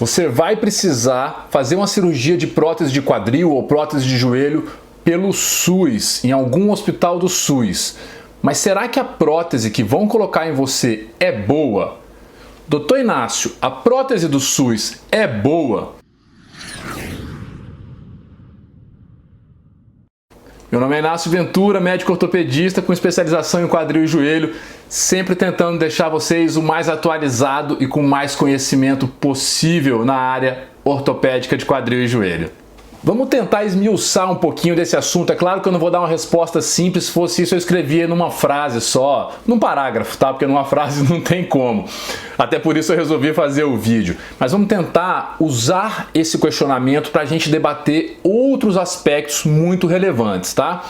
Você vai precisar fazer uma cirurgia de prótese de quadril ou prótese de joelho pelo SUS, em algum hospital do SUS. Mas será que a prótese que vão colocar em você é boa? Doutor Inácio, a prótese do SUS é boa? Meu nome é Inácio Ventura, médico ortopedista com especialização em quadril e joelho, sempre tentando deixar vocês o mais atualizado e com mais conhecimento possível na área ortopédica de quadril e joelho. Vamos tentar esmiuçar um pouquinho desse assunto. É claro que eu não vou dar uma resposta simples, se fosse isso eu escrevia numa frase só, num parágrafo, tá? Porque numa frase não tem como. Até por isso eu resolvi fazer o vídeo. Mas vamos tentar usar esse questionamento para a gente debater outros aspectos muito relevantes, tá?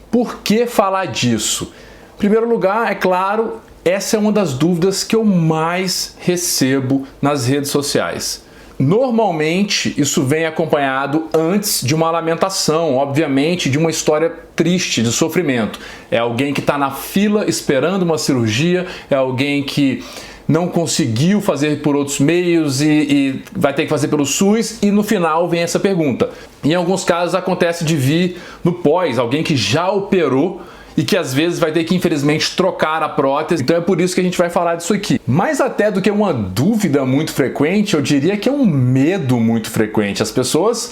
Por que falar disso? Em primeiro lugar, é claro, essa é uma das dúvidas que eu mais recebo nas redes sociais. Normalmente, isso vem acompanhado antes de uma lamentação, obviamente, de uma história triste, de sofrimento. É alguém que está na fila esperando uma cirurgia, é alguém que não conseguiu fazer por outros meios e vai ter que fazer pelo SUS, e no final vem essa pergunta. Em alguns casos acontece de vir no pós, alguém que já operou e que às vezes vai ter que, infelizmente, trocar a prótese. Então é por isso que a gente vai falar disso aqui. Mais até do que uma dúvida muito frequente, eu diria que é um medo muito frequente. As pessoas,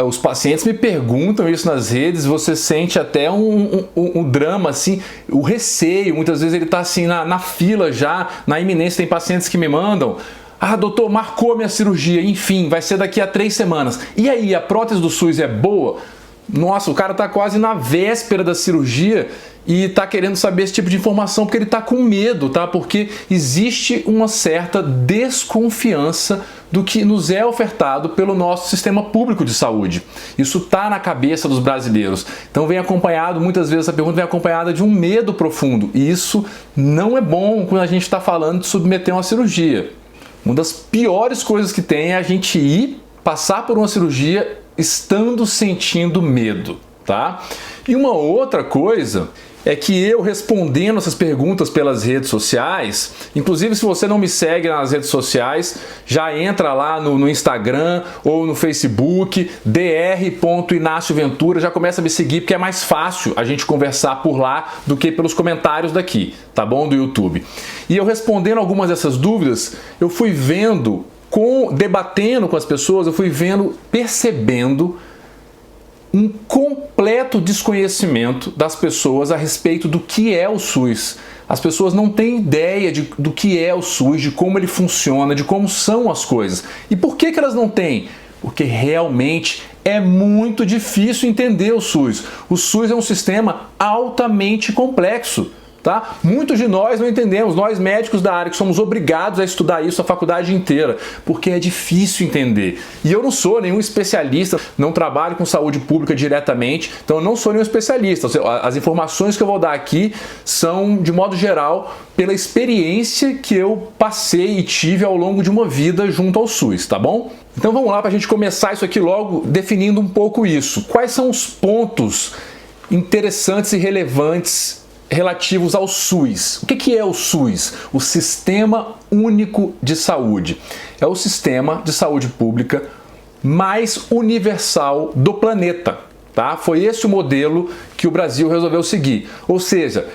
os pacientes me perguntam isso nas redes, você sente até um drama, assim, o receio. Muitas vezes ele está assim na fila já, na iminência. Tem pacientes que me mandam: ah, doutor, marcou minha cirurgia, enfim, vai ser daqui a 3 semanas. E aí, a prótese do SUS é boa? Nossa, o cara tá quase na véspera da cirurgia e tá querendo saber esse tipo de informação porque ele tá com medo, tá? Porque existe uma certa desconfiança do que nos é ofertado pelo nosso sistema público de saúde. Isso tá na cabeça dos brasileiros. Então vem acompanhado, muitas vezes essa pergunta vem acompanhada de um medo profundo. E isso não é bom quando a gente está falando de submeter uma cirurgia. Uma das piores coisas que tem é a gente ir passar por uma cirurgia estando sentindo medo, tá? E uma outra coisa é que eu respondendo essas perguntas pelas redes sociais, inclusive se você não me segue nas redes sociais, já entra lá no Instagram ou no Facebook, dr.inacioventura, já começa a me seguir porque é mais fácil a gente conversar por lá do que pelos comentários daqui, tá bom? Do YouTube. E eu respondendo algumas dessas dúvidas, eu fui vendo, debatendo com as pessoas, eu fui vendo, percebendo um completo desconhecimento das pessoas a respeito do que é o SUS. As pessoas não têm ideia do que é o SUS, de como ele funciona, de como são as coisas. E por que elas não têm? Porque realmente é muito difícil entender o SUS. O SUS é um sistema altamente complexo. Tá? Muitos de nós não entendemos, nós médicos da área que somos obrigados a estudar isso a faculdade inteira, porque é difícil entender. E eu não sou nenhum especialista, não trabalho com saúde pública diretamente, então eu não sou nenhum especialista. As informações que eu vou dar aqui são, de modo geral, pela experiência que eu passei e tive ao longo de uma vida junto ao SUS, tá bom? Então vamos lá para a gente começar isso aqui logo definindo um pouco isso. Quais são os pontos interessantes e relevantes relativos ao SUS. O que é o SUS? O Sistema Único de Saúde. É o sistema de saúde pública mais universal do planeta. Tá? Foi esse o modelo que o Brasil resolveu seguir. Ou seja,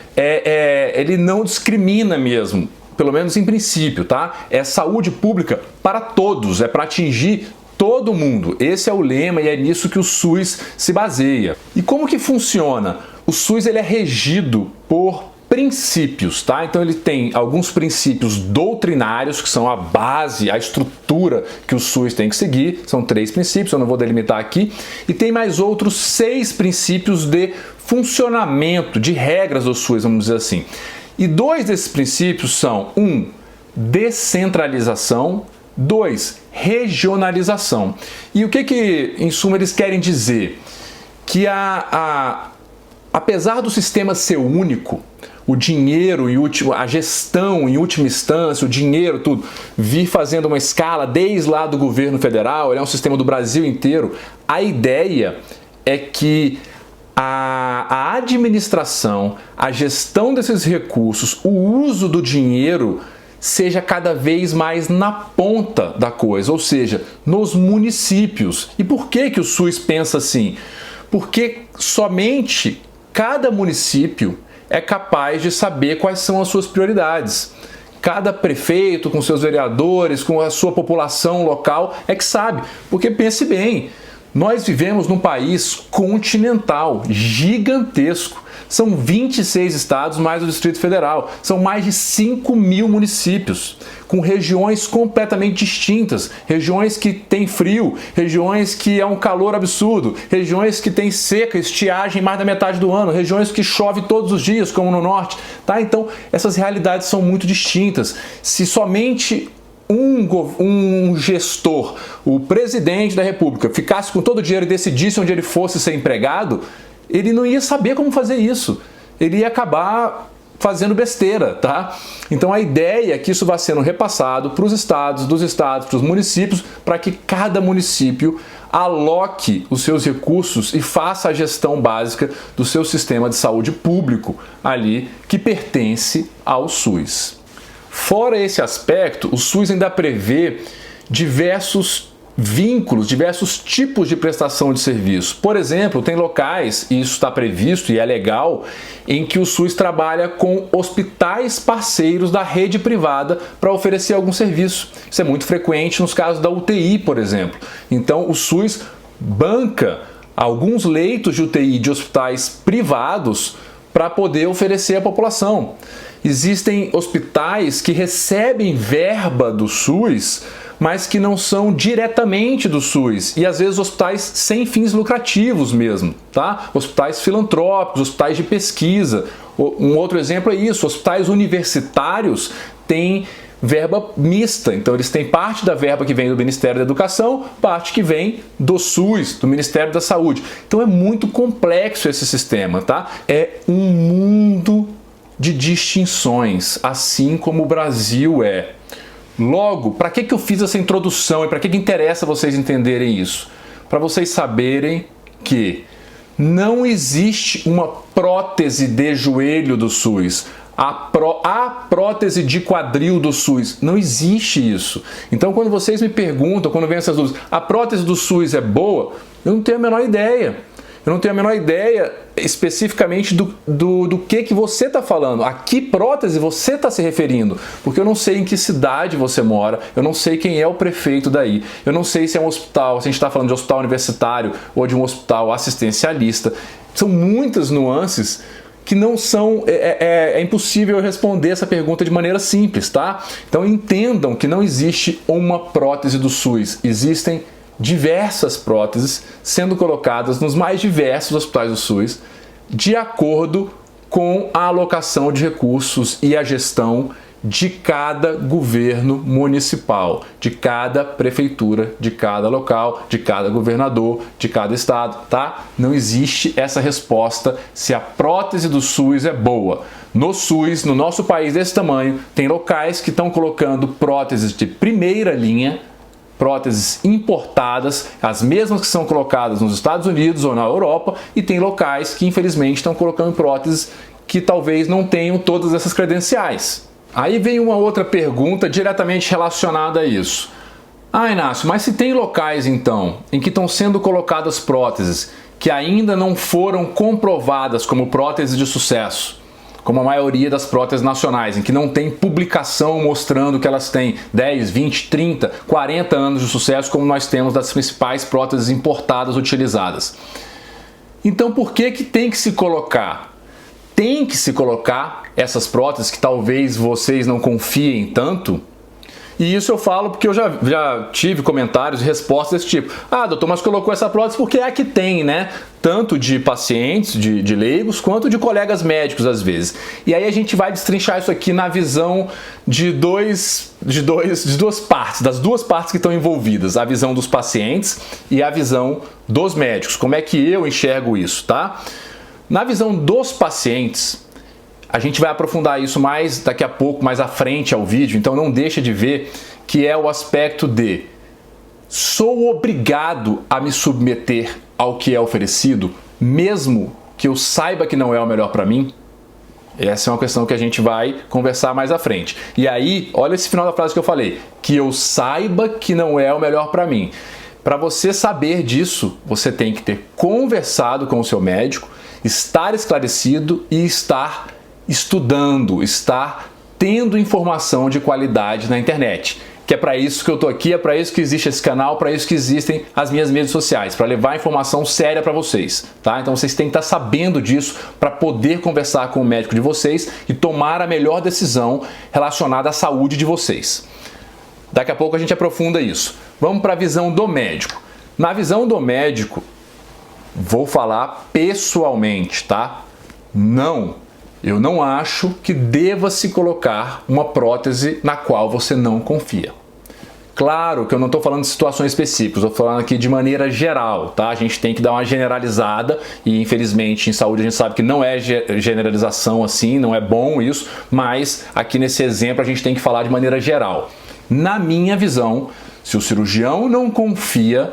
ele não discrimina mesmo, pelo menos em princípio. Tá? É saúde pública para todos, é para atingir todo mundo. Esse é o lema e é nisso que o SUS se baseia. E como que funciona? O SUS ele é regido por princípios, tá? Então ele tem alguns princípios doutrinários, que são a base, a estrutura que o SUS tem que seguir. São 3 princípios, eu não vou delimitar aqui. E tem mais outros 6 princípios de funcionamento, de regras do SUS, vamos dizer assim. E 2 desses princípios são: 1, descentralização, 2, regionalização. E o que em suma eles querem dizer? Que apesar do sistema ser único, o dinheiro, a gestão em última instância, o dinheiro, tudo, vir fazendo uma escala desde lá do governo federal, ele é um sistema do Brasil inteiro, a ideia é que a administração, a gestão desses recursos, o uso do dinheiro seja cada vez mais na ponta da coisa, ou seja, nos municípios. E por que que o SUS pensa assim? Porque somente cada município é capaz de saber quais são as suas prioridades. Cada prefeito, com seus vereadores, com a sua população local, é que sabe. Porque pense bem, nós vivemos num país continental, gigantesco. São 26 estados mais o Distrito Federal. São mais de 5.000 municípios, com regiões completamente distintas. Regiões que têm frio, regiões que é um calor absurdo, regiões que têm seca, estiagem mais da metade do ano, regiões que chove todos os dias, como no norte. Tá? Então, essas realidades são muito distintas. Se somente um gestor, o presidente da República, ficasse com todo o dinheiro e decidisse onde ele fosse ser empregado, ele não ia saber como fazer isso. Ele ia acabar fazendo besteira, tá? Então a ideia é que isso vá sendo repassado para os estados, dos estados, para os municípios, para que cada município aloque os seus recursos e faça a gestão básica do seu sistema de saúde público ali, que pertence ao SUS. Fora esse aspecto, o SUS ainda prevê diversos vínculos, diversos tipos de prestação de serviço. Por exemplo, tem locais, e isso está previsto e é legal, em que o SUS trabalha com hospitais parceiros da rede privada para oferecer algum serviço. Isso é muito frequente nos casos da UTI, por exemplo. Então, o SUS banca alguns leitos de UTI de hospitais privados para poder oferecer à população. Existem hospitais que recebem verba do SUS, mas que não são diretamente do SUS, e às vezes hospitais sem fins lucrativos mesmo, tá? Hospitais filantrópicos, hospitais de pesquisa. Um outro exemplo é isso, hospitais universitários têm verba mista, então eles têm parte da verba que vem do Ministério da Educação, parte que vem do SUS, do Ministério da Saúde. Então é muito complexo esse sistema, tá? É um mundo de distinções, assim como o Brasil é. Logo, para que eu fiz essa introdução e para que interessa vocês entenderem isso? Para vocês saberem que não existe uma prótese de joelho do SUS, a prótese de quadril do SUS. Não existe isso. Então, quando vocês me perguntam, quando vem essas dúvidas, a prótese do SUS é boa? Eu não tenho a menor ideia. Eu não tenho a menor ideia especificamente do que você está falando, a que prótese você está se referindo, porque eu não sei em que cidade você mora, eu não sei quem é o prefeito daí, eu não sei se é um hospital, se a gente está falando de hospital universitário ou de um hospital assistencialista. São muitas nuances que não são, é impossível responder essa pergunta de maneira simples, tá? Então entendam que não existe uma prótese do SUS, existem diversas próteses sendo colocadas nos mais diversos hospitais do SUS, de acordo com a alocação de recursos e a gestão de cada governo municipal, de cada prefeitura, de cada local, de cada governador, de cada estado, tá? Não existe essa resposta se a prótese do SUS é boa. No SUS, no nosso país desse tamanho, tem locais que estão colocando próteses de primeira linha, próteses importadas, as mesmas que são colocadas nos Estados Unidos ou na Europa, e tem locais que infelizmente estão colocando próteses que talvez não tenham todas essas credenciais. Aí vem uma outra pergunta diretamente relacionada a isso. Ah, Inácio, mas se tem locais então em que estão sendo colocadas próteses que ainda não foram comprovadas como próteses de sucesso, como a maioria das próteses nacionais, em que não tem publicação mostrando que elas têm 10, 20, 30, 40 anos de sucesso, como nós temos das principais próteses importadas utilizadas. Então por que tem que se colocar? Tem que se colocar essas próteses que talvez vocês não confiem tanto? E isso eu falo porque eu já tive comentários e respostas desse tipo. Ah, doutor, mas colocou essa prótese porque é a que tem, né? Tanto de pacientes, de leigos, quanto de colegas médicos às vezes. E aí a gente vai destrinchar isso aqui na visão de duas partes, das duas partes que estão envolvidas. A visão dos pacientes e a visão dos médicos. Como é que eu enxergo isso, tá? Na visão dos pacientes, a gente vai aprofundar isso mais daqui a pouco, mais à frente ao vídeo, então não deixa de ver que é o aspecto de sou obrigado a me submeter ao que é oferecido, mesmo que eu saiba que não é o melhor para mim? Essa é uma questão que a gente vai conversar mais à frente. E aí, olha esse final da frase que eu falei, que eu saiba que não é o melhor para mim. Para você saber disso, você tem que ter conversado com o seu médico, estar esclarecido e estar estudando, estar tendo informação de qualidade na internet. Que é para isso que eu tô aqui, é para isso que existe esse canal, para isso que existem as minhas mídias sociais, para levar informação séria para vocês, tá? Então vocês têm que estar sabendo disso para poder conversar com o médico de vocês e tomar a melhor decisão relacionada à saúde de vocês. Daqui a pouco a gente aprofunda isso. Vamos para a visão do médico. Na visão do médico, vou falar pessoalmente, tá? Eu não acho que deva se colocar uma prótese na qual você não confia. Claro que eu não estou falando de situações específicas, estou falando aqui de maneira geral, tá? A gente tem que dar uma generalizada e infelizmente em saúde a gente sabe que não é generalização assim, não é bom isso, mas aqui nesse exemplo a gente tem que falar de maneira geral. Na minha visão, se o cirurgião não confia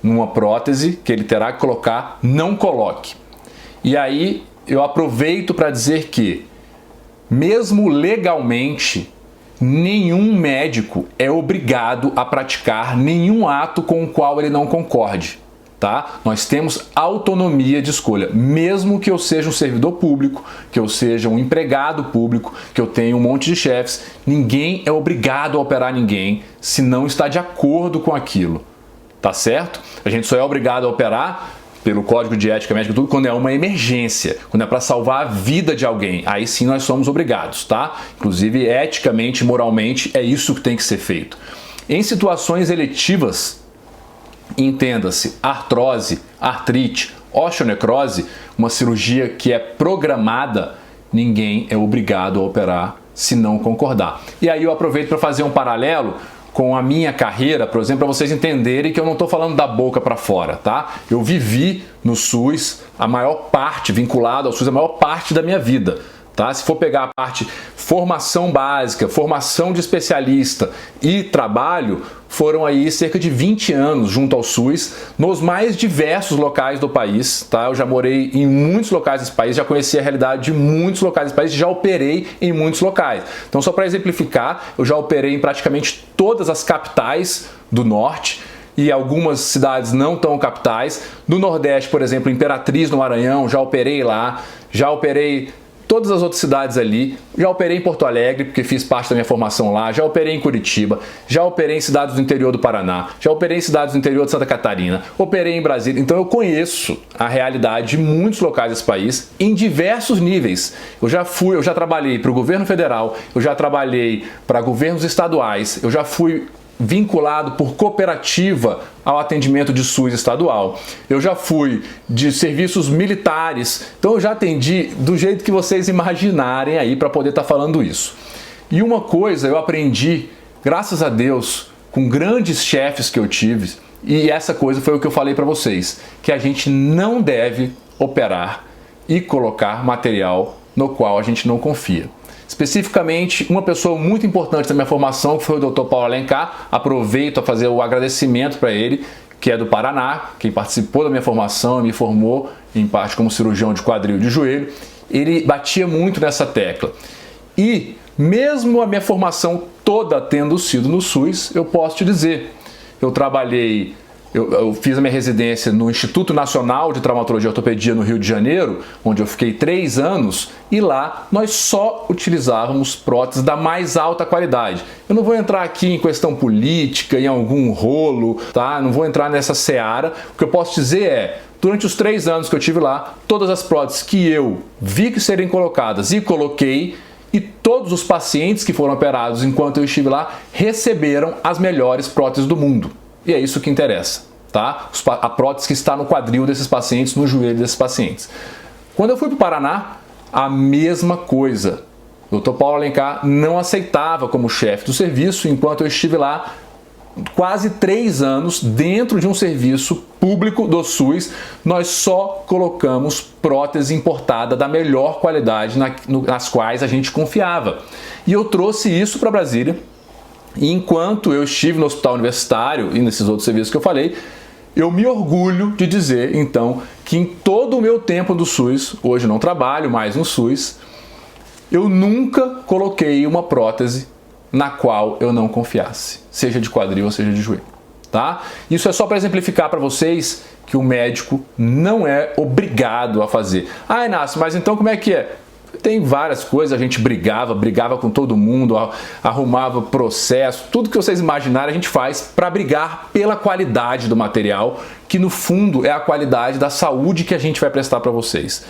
numa prótese que ele terá que colocar, não coloque. E aí eu aproveito para dizer que, mesmo legalmente, nenhum médico é obrigado a praticar nenhum ato com o qual ele não concorde, tá? Nós temos autonomia de escolha, mesmo que eu seja um servidor público, que eu seja um empregado público, que eu tenha um monte de chefes, ninguém é obrigado a operar ninguém se não está de acordo com aquilo, tá certo? A gente só é obrigado a operar pelo Código de Ética Médica, tudo, quando é uma emergência, quando é para salvar a vida de alguém, aí sim nós somos obrigados, tá? Inclusive, eticamente, moralmente, é isso que tem que ser feito. Em situações eletivas, entenda-se, artrose, artrite, osteonecrose, uma cirurgia que é programada, ninguém é obrigado a operar se não concordar. E aí eu aproveito para fazer um paralelo com a minha carreira, por exemplo, para vocês entenderem que eu não estou falando da boca para fora, tá? Eu vivi no SUS a maior parte, vinculado ao SUS, a maior parte da minha vida, tá? Se for pegar a parte formação básica, formação de especialista e trabalho, foram aí cerca de 20 anos junto ao SUS, nos mais diversos locais do país, tá? Eu já morei em muitos locais desse país, já conheci a realidade de muitos locais desse país, já operei em muitos locais. Então, só para exemplificar, eu já operei em praticamente todas as capitais do norte e algumas cidades não tão capitais. No Nordeste, por exemplo, Imperatriz, no Maranhão, já operei lá, já operei todas as outras cidades ali, já operei em Porto Alegre, porque fiz parte da minha formação lá, já operei em Curitiba, já operei em cidades do interior do Paraná, já operei em cidades do interior de Santa Catarina, operei em Brasília, então eu conheço a realidade de muitos locais desse país em diversos níveis. Eu já trabalhei para o governo federal, eu já trabalhei para governos estaduais, eu já fui vinculado por cooperativa ao atendimento de SUS estadual. Eu já fui de serviços militares, então eu já atendi do jeito que vocês imaginarem aí para poder estar falando isso. E uma coisa eu aprendi, graças a Deus, com grandes chefes que eu tive, e essa coisa foi o que eu falei para vocês, que a gente não deve operar e colocar material no qual a gente não confia. Especificamente, uma pessoa muito importante da minha formação, que foi o Dr. Paulo Alencar, aproveito a fazer o agradecimento para ele, que é do Paraná, quem participou da minha formação e me formou, em parte como cirurgião de quadril e de joelho. Ele batia muito nessa tecla. E, mesmo a minha formação toda tendo sido no SUS, eu posso te dizer, eu fiz a minha residência no Instituto Nacional de Traumatologia e Ortopedia no Rio de Janeiro, onde eu fiquei 3 anos, e lá nós só utilizávamos próteses da mais alta qualidade. Eu não vou entrar aqui em questão política, em algum rolo, tá? Não vou entrar nessa seara. O que eu posso dizer é, durante os 3 anos que eu tive lá, todas as próteses que eu vi que serem colocadas e coloquei, e todos os pacientes que foram operados enquanto eu estive lá, receberam as melhores próteses do mundo. E é isso que interessa, tá? A prótese que está no quadril desses pacientes, no joelho desses pacientes. Quando eu fui para o Paraná, a mesma coisa. O Dr. Paulo Alencar não aceitava como chefe do serviço, enquanto eu estive lá quase 3 anos dentro de um serviço público do SUS, nós só colocamos prótese importada da melhor qualidade nas quais a gente confiava. E eu trouxe isso para Brasília. E enquanto eu estive no hospital universitário e nesses outros serviços que eu falei, eu me orgulho de dizer, então, que em todo o meu tempo do SUS, hoje não trabalho mais no SUS, Eu nunca coloquei uma prótese na qual eu não confiasse, seja de quadril ou seja de joelho, tá? Isso é só para exemplificar para vocês que o médico não é obrigado a fazer. Ah, Inácio, mas então como é que é? Tem várias coisas, a gente brigava com todo mundo, arrumava processo, tudo que vocês imaginarem a gente faz para brigar pela qualidade do material, que no fundo é a qualidade da saúde que a gente vai prestar para vocês.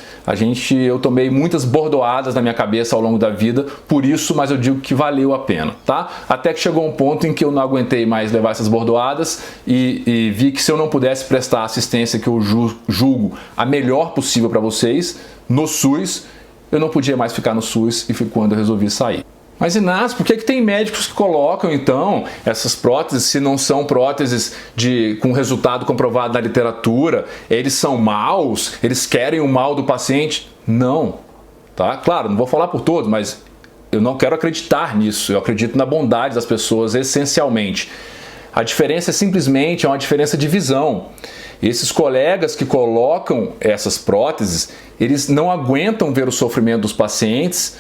Eu tomei muitas bordoadas na minha cabeça ao longo da vida, por isso, mas eu digo que valeu a pena, tá? Até que chegou um ponto em que eu não aguentei mais levar essas bordoadas e vi que se eu não pudesse prestar a assistência que eu julgo a melhor possível para vocês, no SUS, eu não podia mais ficar no SUS e foi quando eu resolvi sair. Mas Inácio, por que tem médicos que colocam então essas próteses, se não são próteses com resultado comprovado na literatura? Eles são maus? Eles querem o mal do paciente? Não, tá? Claro, não vou falar por todos, mas eu não quero acreditar nisso. Eu acredito na bondade das pessoas essencialmente. A diferença é simplesmente uma diferença de visão. Esses colegas que colocam essas próteses, eles não aguentam ver o sofrimento dos pacientes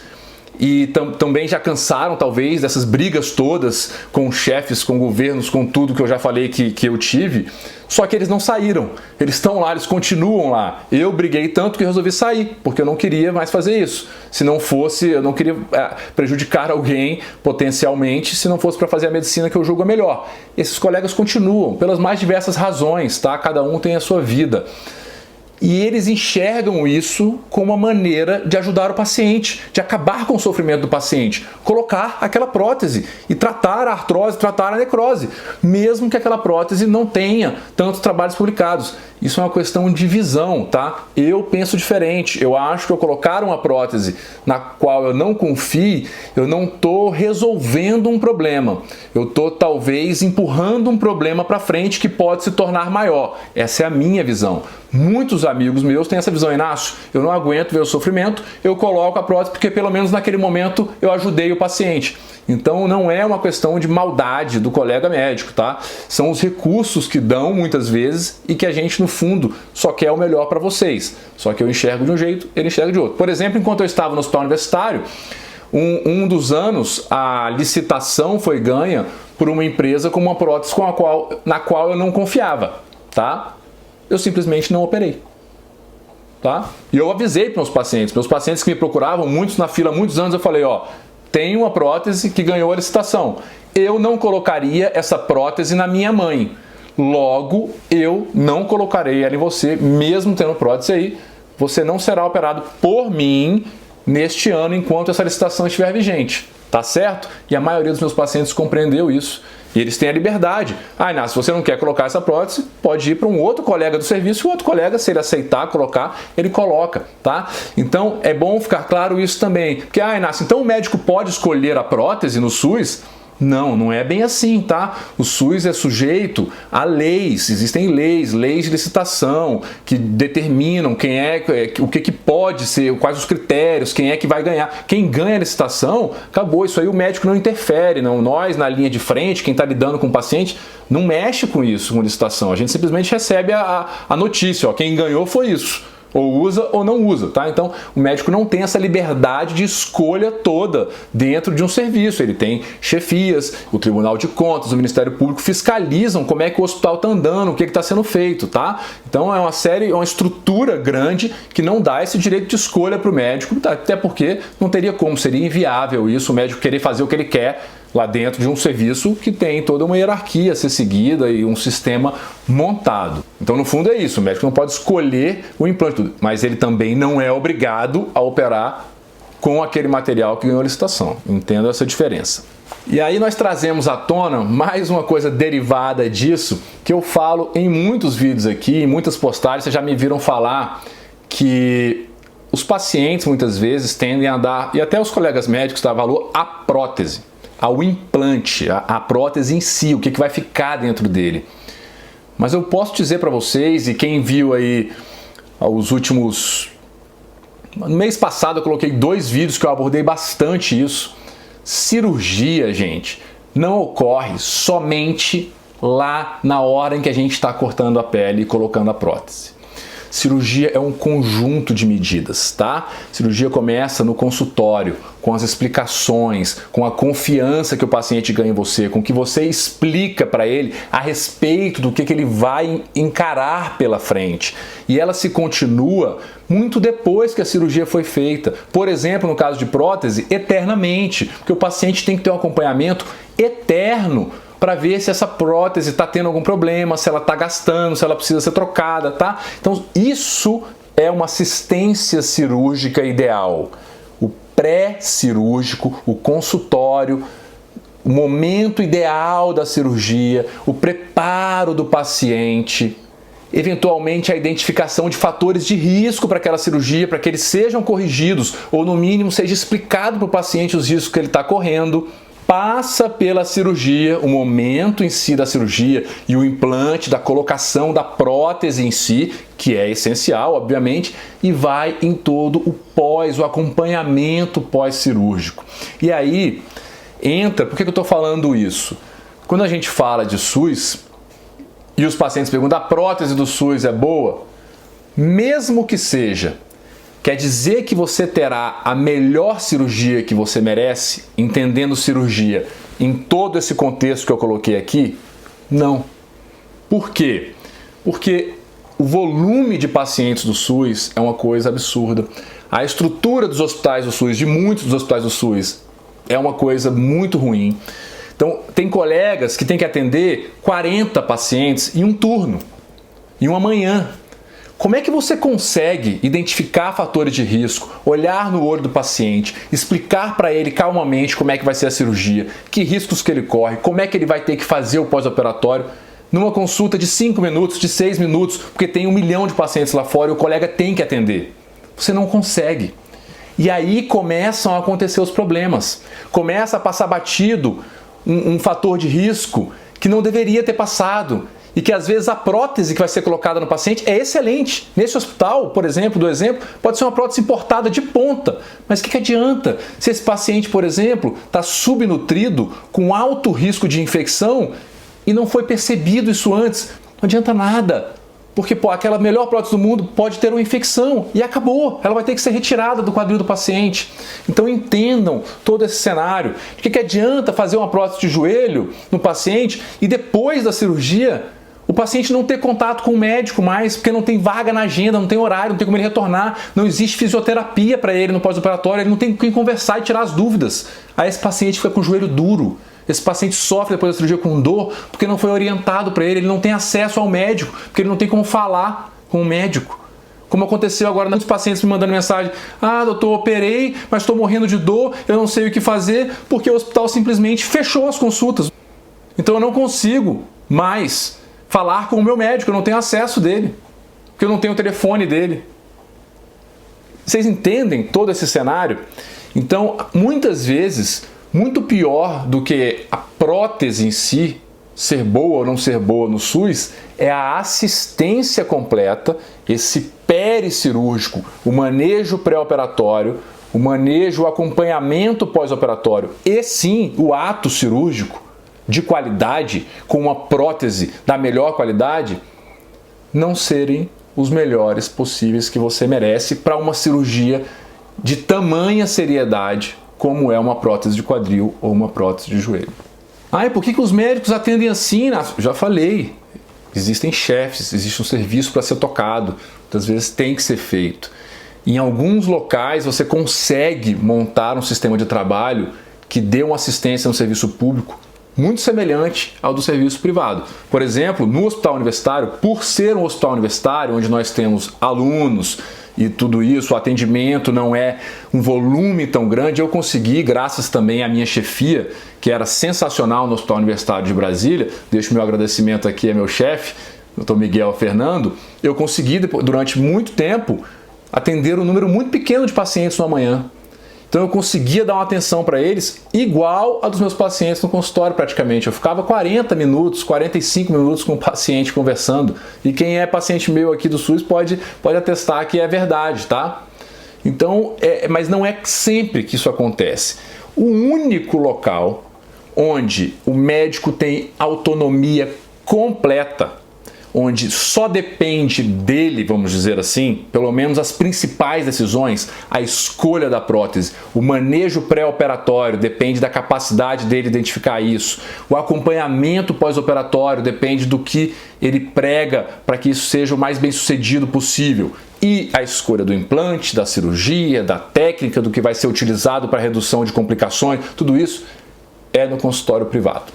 e também já cansaram, talvez, dessas brigas todas com chefes, com governos, com tudo que eu já falei que eu tive. Só que eles não saíram, eles estão lá, eles continuam lá. Eu briguei tanto que resolvi sair, porque eu não queria mais fazer isso. Se não fosse, eu não queria prejudicar alguém potencialmente, se não fosse para fazer a medicina que eu julgo a melhor. Esses colegas continuam, pelas mais diversas razões, tá? Cada um tem a sua vida. E eles enxergam isso como uma maneira de ajudar o paciente, de acabar com o sofrimento do paciente, colocar aquela prótese e tratar a artrose, tratar a necrose, mesmo que aquela prótese não tenha tantos trabalhos publicados. Isso é uma questão de visão, tá? Eu penso diferente. Eu acho que eu colocar uma prótese na qual eu não confie, eu não estou resolvendo um problema. Eu estou talvez empurrando um problema para frente que pode se tornar maior. Essa é a minha visão. Muitos amigos meus têm essa visão. Inácio, eu não aguento ver o sofrimento, eu coloco a prótese porque pelo menos naquele momento eu ajudei o paciente. Então não é uma questão de maldade do colega médico, tá? São os recursos que dão muitas vezes e que a gente no fundo só quer o melhor para vocês. Só que eu enxergo de um jeito, ele enxerga de outro. Por exemplo, enquanto eu estava no hospital universitário, um dos anos a licitação foi ganha por uma empresa com uma prótese na qual eu não confiava, tá? Eu simplesmente não operei. Tá? E eu avisei para meus pacientes que me procuravam, muitos na fila há muitos anos, eu falei, ó, tem uma prótese que ganhou a licitação. Eu não colocaria essa prótese na minha mãe. Logo, eu não colocarei ela em você, mesmo tendo prótese aí. Você não será operado por mim neste ano, enquanto essa licitação estiver vigente. Tá certo? E a maioria dos meus pacientes compreendeu isso. E eles têm a liberdade. Ah, Inácio, se você não quer colocar essa prótese, pode ir para um outro colega do serviço, e o outro colega, se ele aceitar colocar, ele coloca, tá? Então, é bom ficar claro isso também. Porque, ah, Inácio, então o médico pode escolher a prótese no SUS? Não, não é bem assim, tá? O SUS é sujeito a leis, existem leis de licitação que determinam quem o que pode ser, quais os critérios, quem é que vai ganhar. Quem ganha a licitação, acabou, isso aí o médico não interfere, não. Nós, na linha de frente, quem está lidando com o paciente, não mexe com isso, com licitação. A gente simplesmente recebe a notícia, ó, quem ganhou foi isso. Ou usa ou não usa, tá? Então, o médico não tem essa liberdade de escolha toda dentro de um serviço. Ele tem chefias, o Tribunal de Contas, o Ministério Público fiscalizam como é que o hospital está andando, o que está sendo feito, tá? Então, é uma estrutura grande que não dá esse direito de escolha para o médico, tá? Até porque não teria como, seria inviável isso, o médico querer fazer o que ele quer lá dentro de um serviço que tem toda uma hierarquia a ser seguida e um sistema montado. Então, no fundo é isso, o médico não pode escolher o implante, mas ele também não é obrigado a operar com aquele material que ganhou a licitação. Entenda essa diferença. E aí nós trazemos à tona mais uma coisa derivada disso, que eu falo em muitos vídeos aqui, em muitas postagens, vocês já me viram falar que os pacientes muitas vezes tendem a dar, e até os colegas médicos, dão valor à prótese, ao implante, a prótese em si, o que vai ficar dentro dele. Mas eu posso dizer para vocês, e quem viu aí os últimos... No mês passado eu coloquei 2 vídeos que eu abordei bastante isso. Cirurgia, gente, não ocorre somente lá na hora em que a gente está cortando a pele e colocando a prótese. Cirurgia é um conjunto de medidas, tá? Cirurgia começa no consultório, com as explicações, com a confiança que o paciente ganha em você, com o que você explica para ele a respeito do que ele vai encarar pela frente. E ela se continua muito depois que a cirurgia foi feita. Por exemplo, no caso de prótese, eternamente, porque o paciente tem que ter um acompanhamento eterno para ver se essa prótese está tendo algum problema, se ela está gastando, se ela precisa ser trocada, tá? Então, isso é uma assistência cirúrgica ideal. O pré-cirúrgico, o consultório, o momento ideal da cirurgia, o preparo do paciente, eventualmente a identificação de fatores de risco para aquela cirurgia, para que eles sejam corrigidos, ou no mínimo seja explicado para o paciente os riscos que ele está correndo. Passa pela cirurgia, o momento em si da cirurgia e o implante, da colocação da prótese em si, que é essencial, obviamente, e vai em todo o acompanhamento pós-cirúrgico. E aí entra, por que eu estou falando isso? Quando a gente fala de SUS e os pacientes perguntam, a prótese do SUS é boa? Mesmo que seja, quer dizer que você terá a melhor cirurgia que você merece, entendendo cirurgia em todo esse contexto que eu coloquei aqui? Não. Por quê? Porque o volume de pacientes do SUS é uma coisa absurda. A estrutura dos hospitais do SUS, de muitos dos hospitais do SUS, é uma coisa muito ruim. Então, tem colegas que têm que atender 40 pacientes em um turno, em uma manhã. Como é que você consegue identificar fatores de risco, olhar no olho do paciente, explicar para ele calmamente como é que vai ser a cirurgia, que riscos que ele corre, como é que ele vai ter que fazer o pós-operatório, numa consulta de 5 minutos, de 6 minutos, porque tem 1 milhão de pacientes lá fora e o colega tem que atender? Você não consegue. E aí começam a acontecer os problemas. Começa a passar batido um fator de risco que não deveria ter passado. E que às vezes a prótese que vai ser colocada no paciente é excelente. Nesse hospital, por exemplo, pode ser uma prótese importada de ponta. Mas o que adianta se esse paciente, por exemplo, está subnutrido, com alto risco de infecção e não foi percebido isso antes? Não adianta nada. Porque aquela melhor prótese do mundo pode ter uma infecção e acabou. Ela vai ter que ser retirada do quadril do paciente. Então entendam todo esse cenário. De que adianta fazer uma prótese de joelho no paciente e depois da cirurgia o paciente não ter contato com o médico mais, porque não tem vaga na agenda, não tem horário, não tem como ele retornar, não existe fisioterapia para ele no pós-operatório, ele não tem com quem conversar e tirar as dúvidas. Aí esse paciente fica com o joelho duro. Esse paciente sofre depois da cirurgia com dor porque não foi orientado para ele não tem acesso ao médico, porque ele não tem como falar com o médico. Como aconteceu agora, muitos pacientes me mandando mensagem, doutor, operei, mas estou morrendo de dor, eu não sei o que fazer, porque o hospital simplesmente fechou as consultas. Então eu não consigo mais falar com o meu médico, eu não tenho acesso dele, porque eu não tenho o telefone dele. Vocês entendem todo esse cenário? Então, muitas vezes, muito pior do que a prótese em si, ser boa ou não ser boa no SUS, é a assistência completa, esse pericirúrgico, o manejo pré-operatório, o manejo, o acompanhamento pós-operatório e sim o ato cirúrgico de qualidade, com uma prótese da melhor qualidade, não serem os melhores possíveis que você merece para uma cirurgia de tamanha seriedade como é uma prótese de quadril ou uma prótese de joelho. E por que os médicos atendem assim? Já falei, existem chefes, existe um serviço para ser tocado, muitas vezes tem que ser feito. Em alguns locais você consegue montar um sistema de trabalho que dê uma assistência no serviço público muito semelhante ao do serviço privado. Por exemplo, no hospital universitário, por ser um hospital universitário, onde nós temos alunos e tudo isso, o atendimento não é um volume tão grande, eu consegui, graças também à minha chefia, que era sensacional no Hospital Universitário de Brasília, deixo meu agradecimento aqui a meu chefe, Dr. Miguel Fernando, eu consegui, durante muito tempo, atender um número muito pequeno de pacientes na manhã. Então eu conseguia dar uma atenção para eles igual a dos meus pacientes no consultório praticamente. Eu ficava 40 minutos, 45 minutos com o paciente conversando. E quem é paciente meu aqui do SUS pode atestar que é verdade, tá? Então, mas não é sempre que isso acontece. O único local onde o médico tem autonomia completa, onde só depende dele, vamos dizer assim, pelo menos as principais decisões, a escolha da prótese, o manejo pré-operatório depende da capacidade dele identificar isso, o acompanhamento pós-operatório depende do que ele prega para que isso seja o mais bem sucedido possível, e a escolha do implante, da cirurgia, da técnica, do que vai ser utilizado para redução de complicações, tudo isso é no consultório privado.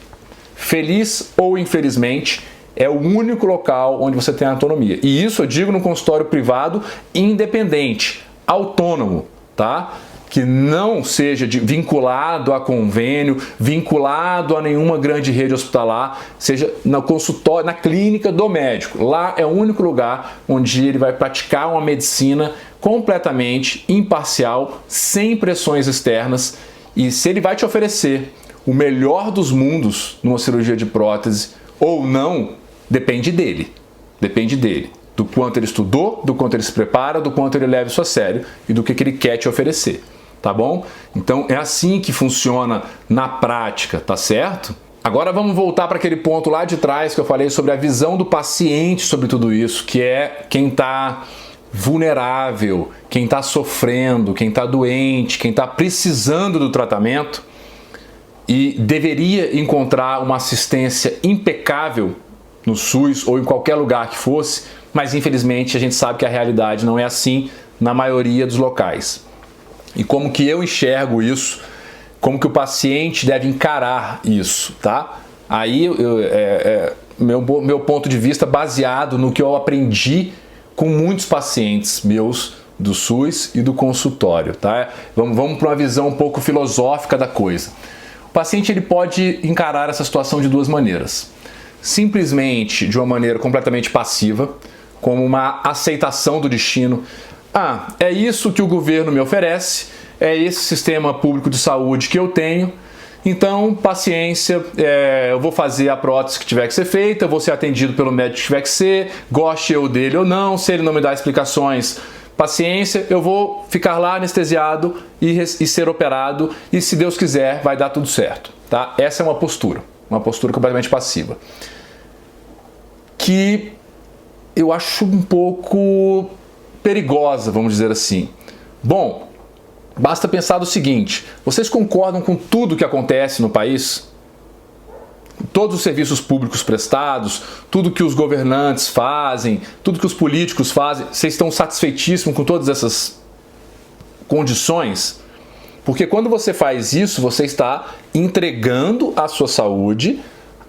Feliz ou infelizmente, é o único local onde você tem autonomia. E isso eu digo no consultório privado independente, autônomo, tá? Que não seja vinculado a convênio, vinculado a nenhuma grande rede hospitalar, seja no consultório, na clínica do médico. Lá é o único lugar onde ele vai praticar uma medicina completamente imparcial, sem pressões externas. E se ele vai te oferecer o melhor dos mundos numa cirurgia de prótese ou não, depende dele. Depende dele. Do quanto ele estudou, do quanto ele se prepara, do quanto ele leva isso a sério e do que ele quer te oferecer. Tá bom? Então é assim que funciona na prática, tá certo? Agora vamos voltar para aquele ponto lá de trás que eu falei sobre a visão do paciente sobre tudo isso, que é quem está vulnerável, quem está sofrendo, quem está doente, quem está precisando do tratamento e deveria encontrar uma assistência impecável no SUS ou em qualquer lugar que fosse, mas infelizmente a gente sabe que a realidade não é assim na maioria dos locais. E como que eu enxergo isso, como que o paciente deve encarar isso, tá? Aí meu ponto de vista baseado no que eu aprendi com muitos pacientes meus do SUS e do consultório, tá? Vamos para uma visão um pouco filosófica da coisa. O paciente ele pode encarar essa situação de duas maneiras. Simplesmente de uma maneira completamente passiva, como uma aceitação do destino. Ah, é isso que o governo me oferece, é esse sistema público de saúde que eu tenho, então paciência, eu vou fazer a prótese que tiver que ser feita, eu vou ser atendido pelo médico que tiver que ser, goste eu dele ou não, se ele não me dá explicações, paciência, eu vou ficar lá anestesiado e ser operado e se Deus quiser vai dar tudo certo, tá? Essa é uma postura completamente passiva, que eu acho um pouco perigosa, vamos dizer assim. Bom, basta pensar do seguinte, vocês concordam com tudo que acontece no país? Todos os serviços públicos prestados, tudo que os governantes fazem, tudo que os políticos fazem, vocês estão satisfeitíssimos com todas essas condições? Porque quando você faz isso, você está entregando a sua saúde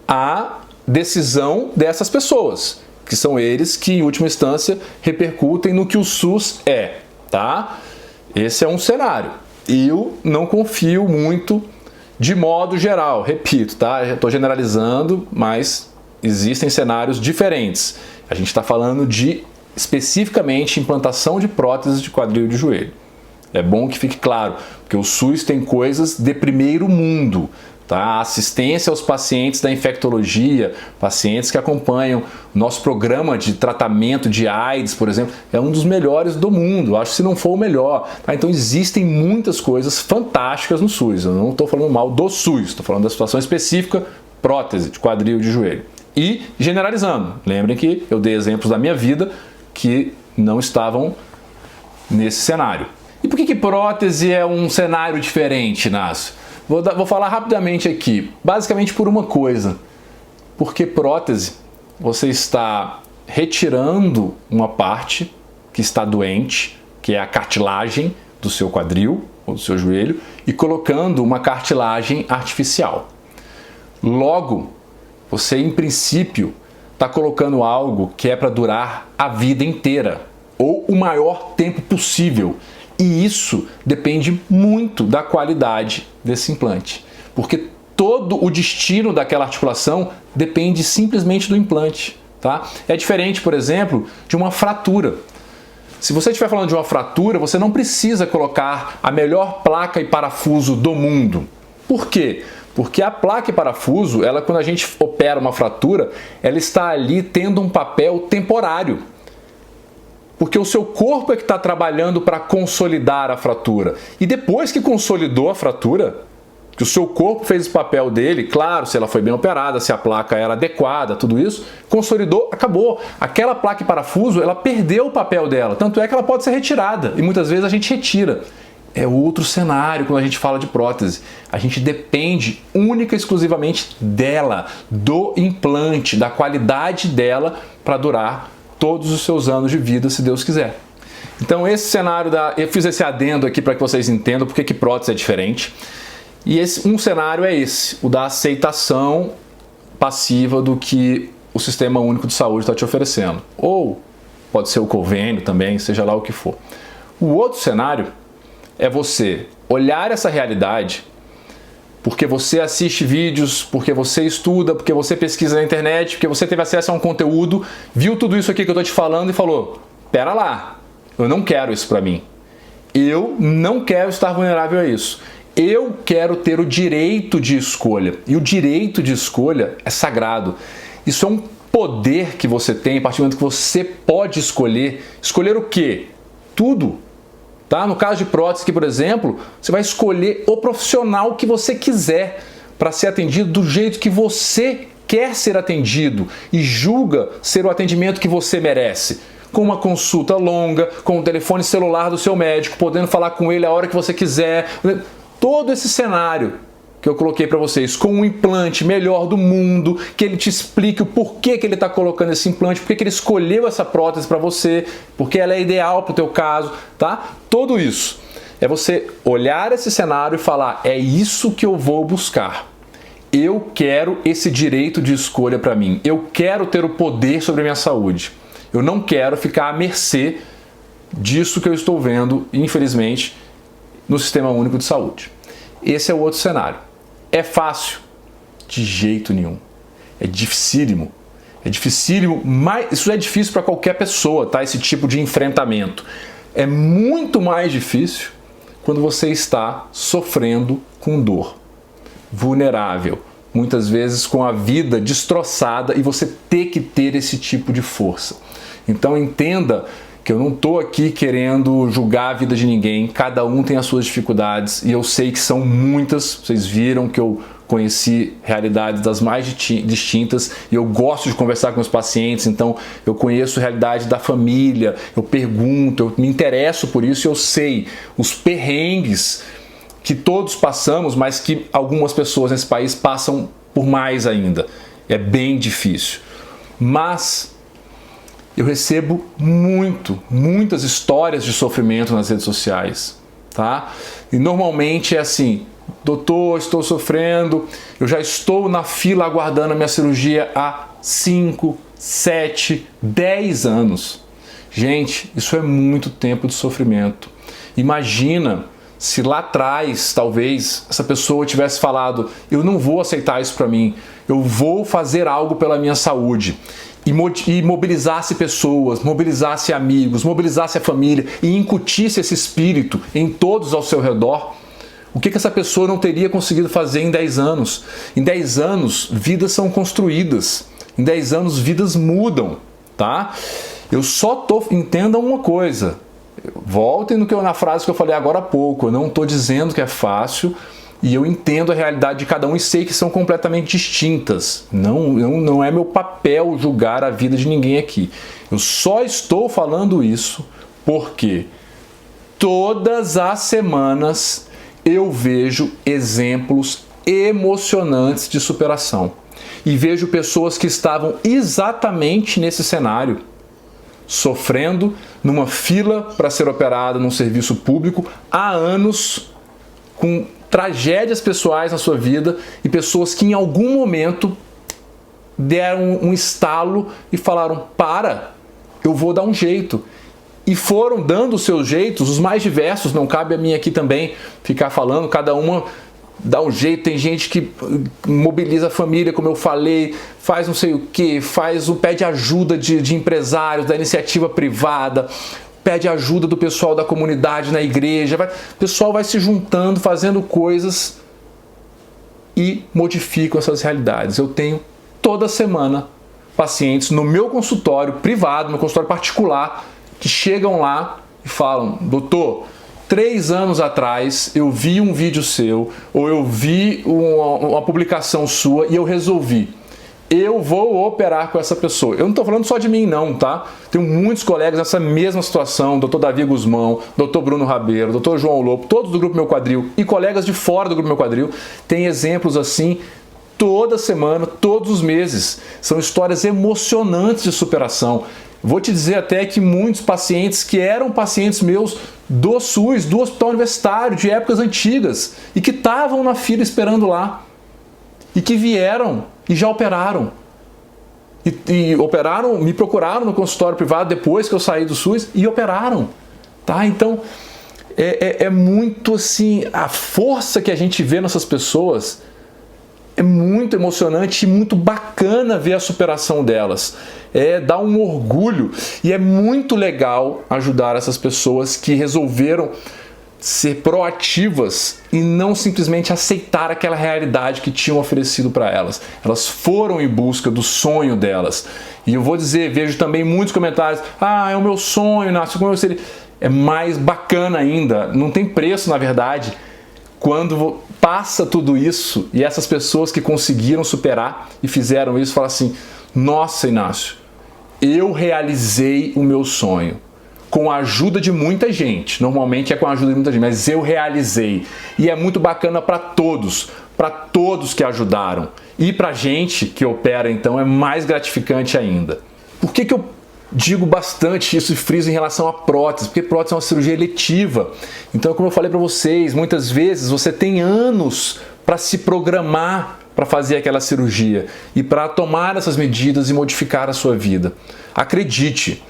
à decisão dessas pessoas, que são eles que, em última instância, repercutem no que o SUS é, tá? Esse é um cenário. Eu não confio muito de modo geral, repito, tá? Estou generalizando, mas existem cenários diferentes. A gente está falando de, especificamente, implantação de próteses de quadril e de joelho. É bom que fique claro, porque o SUS tem coisas de primeiro mundo, tá? A assistência aos pacientes da infectologia, pacientes que acompanham nosso programa de tratamento de AIDS, por exemplo, é um dos melhores do mundo, acho que se não for o melhor, tá? Então existem muitas coisas fantásticas no SUS, eu não estou falando mal do SUS, estou falando da situação específica, prótese de quadril e de joelho. E generalizando, lembrem que eu dei exemplos da minha vida que não estavam nesse cenário. E por que prótese é um cenário diferente, Inácio? Vou falar rapidamente aqui, basicamente por uma coisa, porque prótese você está retirando uma parte que está doente, que é a cartilagem do seu quadril ou do seu joelho, e colocando uma cartilagem artificial. Logo, você em princípio está colocando algo que é para durar a vida inteira, ou o maior tempo possível. E isso depende muito da qualidade desse implante, porque todo o destino daquela articulação depende simplesmente do implante, tá? É diferente, por exemplo, de uma fratura. Se você estiver falando de uma fratura, você não precisa colocar a melhor placa e parafuso do mundo. Por quê? Porque a placa e parafuso, quando a gente opera uma fratura, ela está ali tendo um papel temporário. Porque o seu corpo é que está trabalhando para consolidar a fratura. E depois que consolidou a fratura, que o seu corpo fez o papel dele, claro, se ela foi bem operada, se a placa era adequada, tudo isso, consolidou, acabou. Aquela placa e parafuso, ela perdeu o papel dela, tanto é que ela pode ser retirada, e muitas vezes a gente retira. É outro cenário quando a gente fala de prótese. A gente depende única e exclusivamente dela, do implante, da qualidade dela para durar todos os seus anos de vida, se Deus quiser. Então esse cenário, eu fiz esse adendo aqui para que vocês entendam porque que prótese é diferente. E um cenário é esse, o da aceitação passiva do que o Sistema Único de Saúde está te oferecendo. Ou pode ser o convênio também, seja lá o que for. O outro cenário é você olhar essa realidade porque você assiste vídeos, porque você estuda, porque você pesquisa na internet, porque você teve acesso a um conteúdo, viu tudo isso aqui que eu estou te falando e falou, pera lá, eu não quero isso para mim. Eu não quero estar vulnerável a isso. Eu quero ter o direito de escolha. E o direito de escolha é sagrado. Isso é um poder que você tem a partir do momento que você pode escolher. Escolher o quê? Tudo. Tá? No caso de prótese, aqui, por exemplo, você vai escolher o profissional que você quiser para ser atendido do jeito que você quer ser atendido e julga ser o atendimento que você merece. Com uma consulta longa, com o telefone celular do seu médico, podendo falar com ele a hora que você quiser. Todo esse cenário que eu coloquei para vocês, com um implante melhor do mundo, que ele te explique o porquê que ele está colocando esse implante, porquê que ele escolheu essa prótese para você, porque ela é ideal para o teu caso, tá? Tudo isso é você olhar esse cenário e falar, é isso que eu vou buscar. Eu quero esse direito de escolha para mim. Eu quero ter o poder sobre a minha saúde. Eu não quero ficar à mercê disso que eu estou vendo, infelizmente, no Sistema Único de Saúde. Esse é o outro cenário. É fácil? De jeito nenhum. É dificílimo. É dificílimo, mas isso é difícil para qualquer pessoa, tá? Esse tipo de enfrentamento. É muito mais difícil quando você está sofrendo com dor, vulnerável, muitas vezes com a vida destroçada e você ter que ter esse tipo de força. Então entenda que eu não estou aqui querendo julgar a vida de ninguém, cada um tem as suas dificuldades e eu sei que são muitas, vocês viram que eu conheci realidades das mais distintas e eu gosto de conversar com os pacientes, então eu conheço a realidade da família, eu pergunto, eu me interesso por isso e eu sei os perrengues que todos passamos, mas que algumas pessoas nesse país passam por mais ainda. É bem difícil. Mas eu recebo muitas histórias de sofrimento nas redes sociais, tá? E normalmente é assim, doutor, estou sofrendo, eu já estou na fila aguardando a minha cirurgia há 5, 7, 10 anos. Gente, isso é muito tempo de sofrimento. Imagina se lá atrás, talvez, essa pessoa tivesse falado, eu não vou aceitar isso para mim, eu vou fazer algo pela minha saúde. E mobilizasse pessoas, mobilizasse amigos, mobilizasse a família e incutisse esse espírito em todos ao seu redor, o que essa pessoa não teria conseguido fazer em 10 anos? Em 10 anos, vidas são construídas. Em 10 anos, vidas mudam, tá? Eu só entendam uma coisa. Voltem na frase que eu falei agora há pouco. Eu não estou dizendo que é fácil. E eu entendo a realidade de cada um e sei que são completamente distintas. Não é meu papel julgar a vida de ninguém aqui. Eu só estou falando isso porque todas as semanas eu vejo exemplos emocionantes de superação. E vejo pessoas que estavam exatamente nesse cenário, sofrendo numa fila para ser operada num serviço público há anos, com tragédias pessoais na sua vida e pessoas que em algum momento deram um estalo e falaram, eu vou dar um jeito. E foram dando os seus jeitos, os mais diversos, não cabe a mim aqui também ficar falando, cada uma dá um jeito, tem gente que mobiliza a família, como eu falei, faz não sei o que, pede ajuda de empresários, da iniciativa privada, pede ajuda do pessoal da comunidade na igreja, o pessoal vai se juntando, fazendo coisas e modificam essas realidades. Eu tenho toda semana pacientes no meu consultório privado, no consultório particular, que chegam lá e falam, doutor, 3 anos atrás eu vi um vídeo seu ou eu vi uma publicação sua e eu resolvi. Eu vou operar com essa pessoa. Eu não estou falando só de mim não, tá? Tenho muitos colegas nessa mesma situação, Dr. Davi Guzmão, Dr. Bruno Rabeiro, Dr. João Lopo, todos do Grupo Meu Quadril e colegas de fora do Grupo Meu Quadril têm exemplos assim toda semana, todos os meses. São histórias emocionantes de superação. Vou te dizer até que muitos pacientes que eram pacientes meus do SUS, do Hospital Universitário, de épocas antigas, e que estavam na fila esperando lá, e que vieram e já operaram. E operaram, me procuraram no consultório privado depois que eu saí do SUS e operaram. Tá? Então, é muito assim, a força que a gente vê nessas pessoas é muito emocionante e muito bacana ver a superação delas. Dá um orgulho e é muito legal ajudar essas pessoas que resolveram ser proativas e não simplesmente aceitar aquela realidade que tinham oferecido para elas. Elas foram em busca do sonho delas. E eu vou dizer, vejo também muitos comentários, é o meu sonho, Inácio, como eu seria? É mais bacana ainda, não tem preço na verdade, quando passa tudo isso e essas pessoas que conseguiram superar e fizeram isso, falam assim, nossa Inácio, eu realizei o meu sonho. Com a ajuda de muita gente, normalmente é com a ajuda de muita gente, mas eu realizei. E é muito bacana para todos que ajudaram. E para a gente que opera, então, é mais gratificante ainda. Por que eu digo bastante isso e friso em relação à prótese? Porque prótese é uma cirurgia eletiva. Então, como eu falei para vocês, muitas vezes você tem anos para se programar para fazer aquela cirurgia e para tomar essas medidas e modificar a sua vida. Acredite,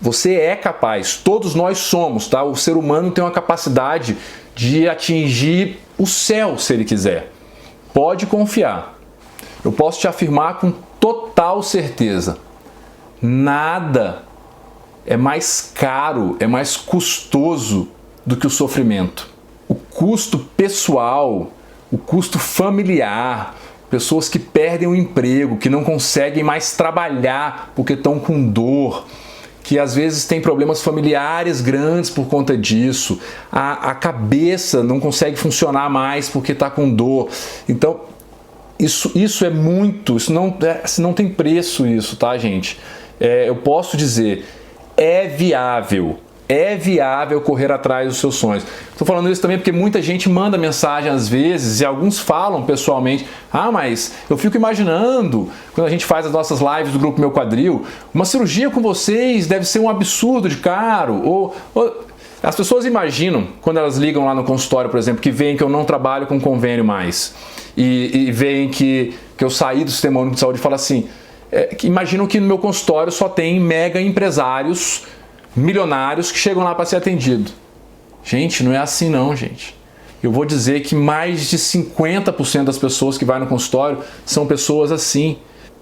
você é capaz, todos nós somos, tá? O ser humano tem uma capacidade de atingir o céu se ele quiser. Pode confiar. Eu posso te afirmar com total certeza. Nada é mais caro, é mais custoso do que o sofrimento. O custo pessoal, o custo familiar, pessoas que perdem o emprego, que não conseguem mais trabalhar porque estão com dor, que às vezes tem problemas familiares grandes por conta disso, a cabeça não consegue funcionar mais porque está com dor. Então, isso é muito, isso não tem preço isso, tá, gente? Eu posso dizer, é viável correr atrás dos seus sonhos. Estou falando isso também porque muita gente manda mensagem às vezes e alguns falam pessoalmente, mas eu fico imaginando, quando a gente faz as nossas lives do Grupo Meu Quadril, uma cirurgia com vocês deve ser um absurdo de caro. As pessoas imaginam, quando elas ligam lá no consultório, por exemplo, que veem que eu não trabalho com convênio mais e veem que eu saí do Sistema Único de Saúde e falam assim, que imaginam que no meu consultório só tem mega empresários milionários que chegam lá para ser atendido. Gente, não é assim não, gente. Eu vou dizer que mais de 50% das pessoas que vai no consultório são pessoas assim,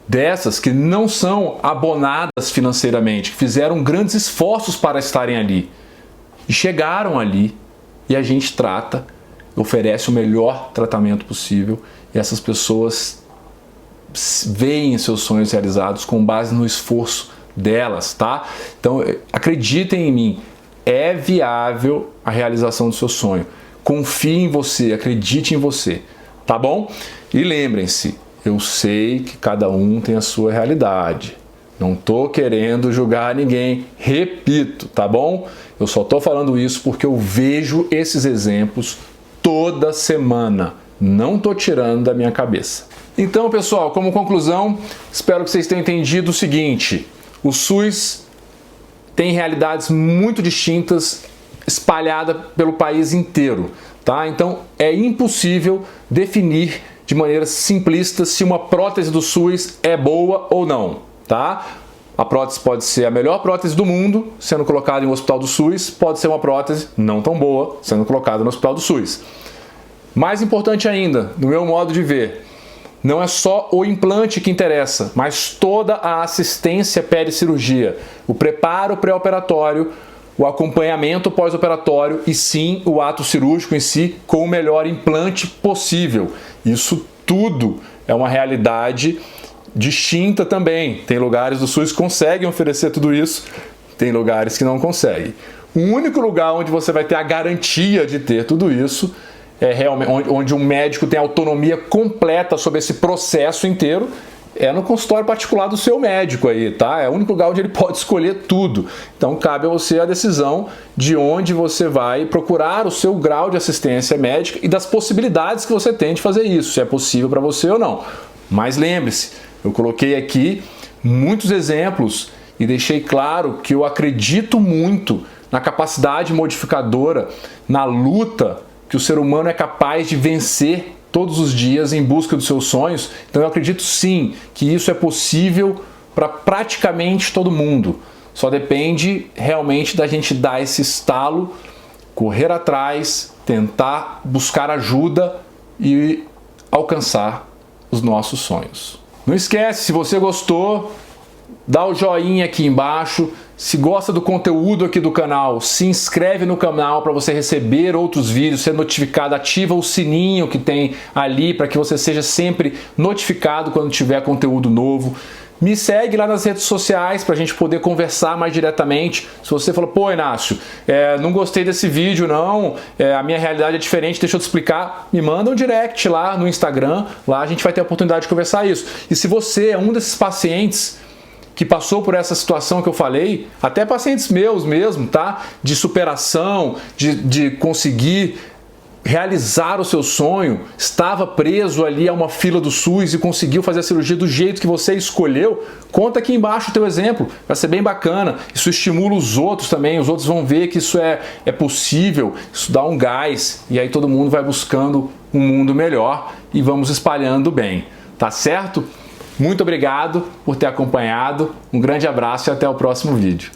dessas que não são abonadas financeiramente, que fizeram grandes esforços para estarem ali. E chegaram ali e a gente trata, oferece o melhor tratamento possível e essas pessoas veem seus sonhos realizados com base no esforço delas, tá? Então, acreditem em mim, é viável a realização do seu sonho. Confie em você, acredite em você, tá bom? E lembrem-se, eu sei que cada um tem a sua realidade. Não tô querendo julgar ninguém, repito, tá bom? Eu só tô falando isso porque eu vejo esses exemplos toda semana. Não tô tirando da minha cabeça. Então, pessoal, como conclusão, espero que vocês tenham entendido o seguinte: o SUS tem realidades muito distintas espalhadas pelo país inteiro, tá? Então é impossível definir de maneira simplista se uma prótese do SUS é boa ou não, tá? A prótese pode ser a melhor prótese do mundo sendo colocada em um hospital do SUS, pode ser uma prótese não tão boa sendo colocada no hospital do SUS. Mais importante ainda, no meu modo de ver, não é só o implante que interessa, mas toda a assistência pós-cirurgia, o preparo pré-operatório, o acompanhamento pós-operatório e sim o ato cirúrgico em si com o melhor implante possível. Isso tudo é uma realidade distinta também. Tem lugares do SUS que conseguem oferecer tudo isso, tem lugares que não conseguem. O único lugar onde você vai ter a garantia de ter tudo isso é realmente onde um médico tem autonomia completa sobre esse processo inteiro, é no consultório particular do seu médico aí, tá? É o único lugar onde ele pode escolher tudo. Então cabe a você a decisão de onde você vai procurar o seu grau de assistência médica e das possibilidades que você tem de fazer isso, se é possível para você ou não. Mas lembre-se, eu coloquei aqui muitos exemplos e deixei claro que eu acredito muito na capacidade modificadora, na luta que o ser humano é capaz de vencer todos os dias em busca dos seus sonhos. Então eu acredito sim que isso é possível para praticamente todo mundo. Só depende realmente da gente dar esse estalo, correr atrás, tentar buscar ajuda e alcançar os nossos sonhos. Não esquece, se você gostou, dá o joinha aqui embaixo. Se gosta do conteúdo aqui do canal, se inscreve no canal para você receber outros vídeos, ser notificado, ativa o sininho que tem ali para que você seja sempre notificado quando tiver conteúdo novo. Me segue lá nas redes sociais para a gente poder conversar mais diretamente. Se você falou, pô, Inácio, não gostei desse vídeo não, a minha realidade é diferente, deixa eu te explicar, me manda um direct lá no Instagram, lá a gente vai ter a oportunidade de conversar isso. E se você é um desses pacientes que passou por essa situação que eu falei, até pacientes meus mesmo, tá? De superação, de conseguir realizar o seu sonho, estava preso ali a uma fila do SUS e conseguiu fazer a cirurgia do jeito que você escolheu, conta aqui embaixo o teu exemplo, vai ser bem bacana, isso estimula os outros também, os outros vão ver que isso é possível, isso dá um gás, e aí todo mundo vai buscando um mundo melhor e vamos espalhando bem, tá certo? Muito obrigado por ter acompanhado, um grande abraço e até o próximo vídeo.